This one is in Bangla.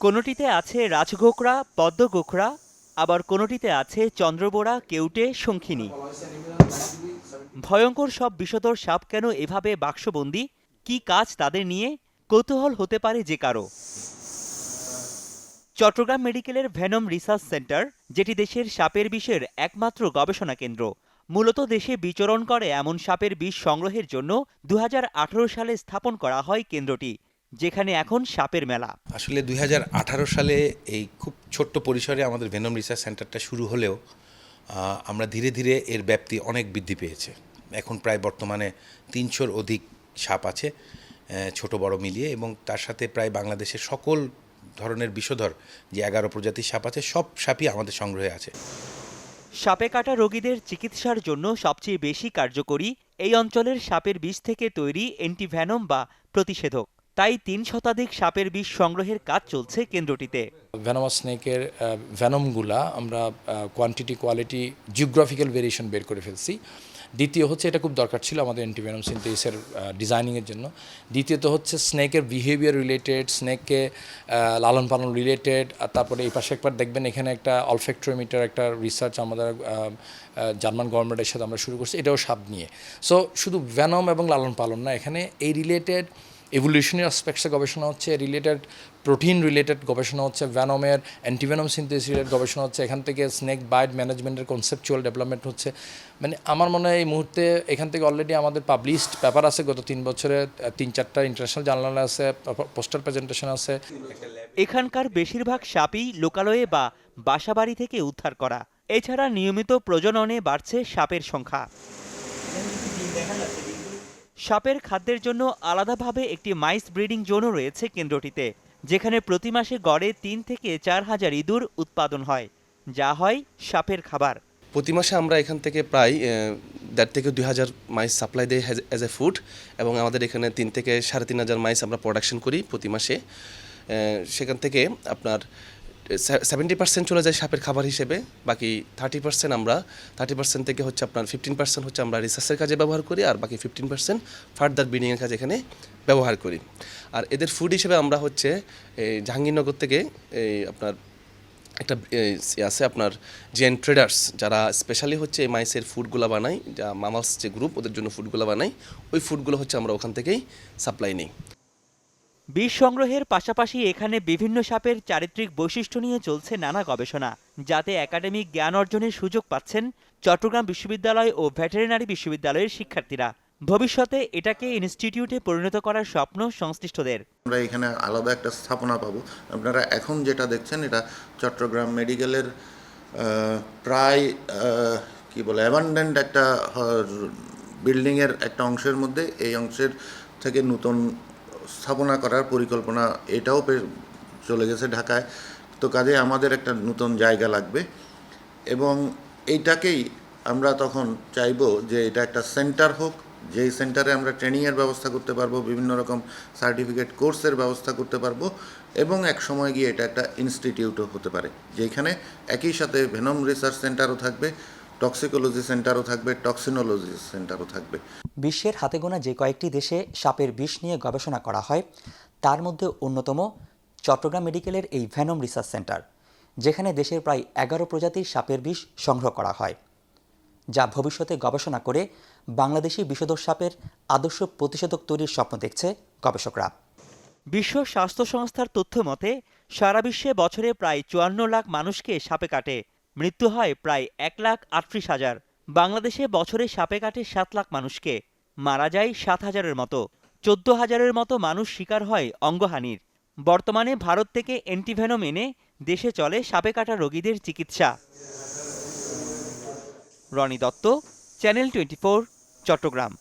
কোনোটিতে আছে রাজগোখরা, পদ্মগোখরা, আবার কোনোটিতে আছে চন্দ্রবোরা, কেউটে, শঙ্খিনী। ভয়ঙ্কর সব বিষধর সাপ কেন এভাবে বাক্সবন্দি, কি কাজ তাদের নিয়ে, কৌতূহল হতে পারে যে কারো। চট্টগ্রাম মেডিকেলের ভেনম রিসার্চ সেন্টার, যেটি দেশের সাপের বিষের একমাত্র গবেষণা কেন্দ্র, মূলত দেশে বিচরণ করে এমন সাপের বিষ সংগ্রহের জন্য ২০১৮ সালে স্থাপন করা হয় কেন্দ্রটি, যেখানে এখন সাপের মেলা। আসলে ২০১৮ সালে এই খুব ছোট্ট পরিসরে আমাদের ভেনম রিসার্চ সেন্টারটা শুরু হলেও আমরা ধীরে ধীরে এর ব্যাপ্তি অনেক বৃদ্ধি পেয়েছে। এখন প্রায় বর্তমানে ৩০০-র অধিক সাপ আছে, ছোট বড় মিলিয়ে, এবং তার সাথে প্রায় বাংলাদেশের সকল ধরনের বিষধর যে ১১ প্রজাতির সাপ আছে, সব সাপই আমাদের সংগ্রহে আছে। সাপে কাটা রোগীদের চিকিৎসার জন্য সবচেয়ে বেশি কার্যকরী এই অঞ্চলের সাপের বিষ থেকে তৈরি অ্যান্টিভেনম বা প্রতিষেধক। তাই ৩ শতাধিক সাপের বিষ সংগ্রহের কাজ চলছে কেন্দ্রটিতে। ভেনামাস স্নেকের ভেনমগুলা আমরা কোয়ান্টিটি, কোয়ালিটি, জিওগ্রাফিক্যাল ভেরিয়েশন বের করে ফেলছি। দ্বিতীয় হচ্ছে, এটা খুব দরকার ছিল আমাদের অ্যান্টিভেনম সিনথেসিসের ডিজাইনিংয়ের জন্য। দ্বিতীয়ত হচ্ছে স্নেকের বিহেভিয়ার রিলেটেড, স্নেককে লালন পালন রিলেটেড। আর তারপরে এই পাশে একবার দেখবেন এখানে একটা অলফ্যাক্টোমিটার একটা রিসার্চ আমাদের জার্মান গভর্নমেন্টের সাথে আমরা শুরু করছি, এটাও সাপ নিয়ে। সো শুধু ভেনম এবং লালন পালন না, এখানে এই রিলেটেড এভলিউশনারি অ্যাসপেক্টসে গবেষণা হচ্ছে, রিলেটেড প্রোটিন রিলেটেড গবেষণা হচ্ছে, ভ্যানমের অ্যান্টিভেনম সিনথেসিস রিলেটেড গবেষণা হচ্ছে, এখান থেকে স্নেক বাইট ম্যানেজমেন্টের কনসেপচুয়াল ডেভেলপমেন্ট হচ্ছে। মানে আমার মনে হয় এই মুহূর্তে এখান থেকে অলরেডি আমাদের পাবলিশড পেপার আছে, গত 3 বছরে 3-4টা ইন্টারন্যাশনাল জার্নালে আছে, পোস্টার প্রেজেন্টেশন আছে। এখানকার বেশিরভাগ সাপই লোকালয়ে বা বাসাবাড়ি থেকে উদ্ধার করা। এছাড়া নিয়মিত প্রজননে বাড়ছে সাপের সংখ্যা। সাপের খাদ্যের জন্য আলাদাভাবে একটি মাইস ব্রিডিং জোনও রয়েছে কেন্দ্রটিতে, যেখানে প্রতি মাসে গড়ে ৩ থেকে ৪ হাজার ইঁদুর উৎপাদন হয়, যা হয় সাপের খাবার। প্রতি মাসে আমরা এখান থেকে প্রায় ১.৫ থেকে ২,০০০ মাইস সাপ্লাই দেয় অ্যাজ এ ফুড, এবং আমাদের এখানে ৩ থেকে ৩,৫০০ মাইস আমরা প্রোডাকশন করি প্রতি মাসে। সেখান থেকে আপনার 70% চলে যায় সাপের খাবার হিসেবে, বাকি 30% থেকে হচ্ছে আপনার 15% হচ্ছে আমরা রিসার্চের কাজে ব্যবহার করি, আর বাকি 15% ফার্দার ব্রিডিংয়ের কাজে এখানে ব্যবহার করি। আর এদের ফুড হিসেবে আমরা হচ্ছে জাহাঙ্গীরনগর থেকে আপনার একটা আছে আপনার জেন ট্রেডার্স, যারা স্পেশালি হচ্ছে এই মাইসের ফুডগুলো বানায়, যা মামালস যে গ্রুপ, ওদের জন্য ফুডগুলো বানাই, ওই ফুডগুলো হচ্ছে আমরা ওখান থেকেই সাপ্লাই নিই। বিষ সংগ্রহের পাশাপাশি এখানে বিভিন্ন সাপের চারিত্রিক বৈশিষ্ট্য নিয়ে চলছে নানা গবেষণা, যাতে একাডেমিক জ্ঞান অর্জনের সুযোগ পাচ্ছেন চট্টগ্রাম বিশ্ববিদ্যালয় ও ভেটেরিনারি বিশ্ববিদ্যালয়ের শিক্ষার্থীরা। ভবিষ্যতে এটাকে ইনস্টিটিউটে পরিণত করার স্বপ্ন সংশ্লিষ্টদের। আমরা এখানে আলাদা একটা স্থাপনা পাবো। আপনারা এখন যেটা দেখছেন, এটা চট্টগ্রাম মেডিকেলের প্রায় অ্যাবান্ডেন্ট একটা বিল্ডিংয়ের একটা অংশের মধ্যে, এই অংশের থেকে নতুন স্থাপনা করার পরিকল্পনা এটাও চলে গেছে ঢাকায়। তো কাজে আমাদের একটা নতুন জায়গা লাগবে, এবং এইটাকেই আমরা তখন চাইবো যে এটা একটা সেন্টার হোক, যেই সেন্টারে আমরা ট্রেনিংয়ের ব্যবস্থা করতে পারবো, বিভিন্ন রকম সার্টিফিকেট কোর্সের ব্যবস্থা করতে পারবো, এবং এক সময় গিয়ে এটা একটা ইনস্টিটিউটও হতে পারে, যেখানে একই সাথে ভেনম রিসার্চ সেন্টারও থাকবে, টক্সিকোলজি সেন্টারও থাকবে, টক্সিনোলজি সেন্টারও থাকবে। বিশ্বের হাতে গোনা যে কয়েকটি দেশে সাপের বিষ নিয়ে গবেষণা করা হয়, তার মধ্যে অন্যতম চট্টগ্রাম মেডিকেলের এই ভেনম রিসার্চ সেন্টার, যেখানে দেশের প্রায় ১১ প্রজাতির সাপের বিষ সংগ্রহ করা হয়, যা ভবিষ্যতে গবেষণা করে বাংলাদেশি বিষধর সাপের আদর্শ প্রতিষেধক তৈরির স্বপ্ন দেখছে গবেষকরা। বিশ্ব স্বাস্থ্য সংস্থার তথ্য মতে সারা বিশ্বে বছরে প্রায় ৫৪ লাখ মানুষকে সাপে কাটে, মৃত্যু হয় প্রায় ১,৩৮,০০০। বাংলাদেশে বছরে সাপে কাটে ৭ লাখ মানুষকে, মারা যায় ৭,০০০-এর মতো, ১৪,০০০-এর মতো মানুষ শিকার হয় অঙ্গহানির। বর্তমানে ভারত থেকে অ্যান্টিভেনম এনে দেশে চলে সাপে কাটা রোগীদের চিকিৎসা। রনি দত্ত, চ্যানেল 24, চট্টগ্রাম।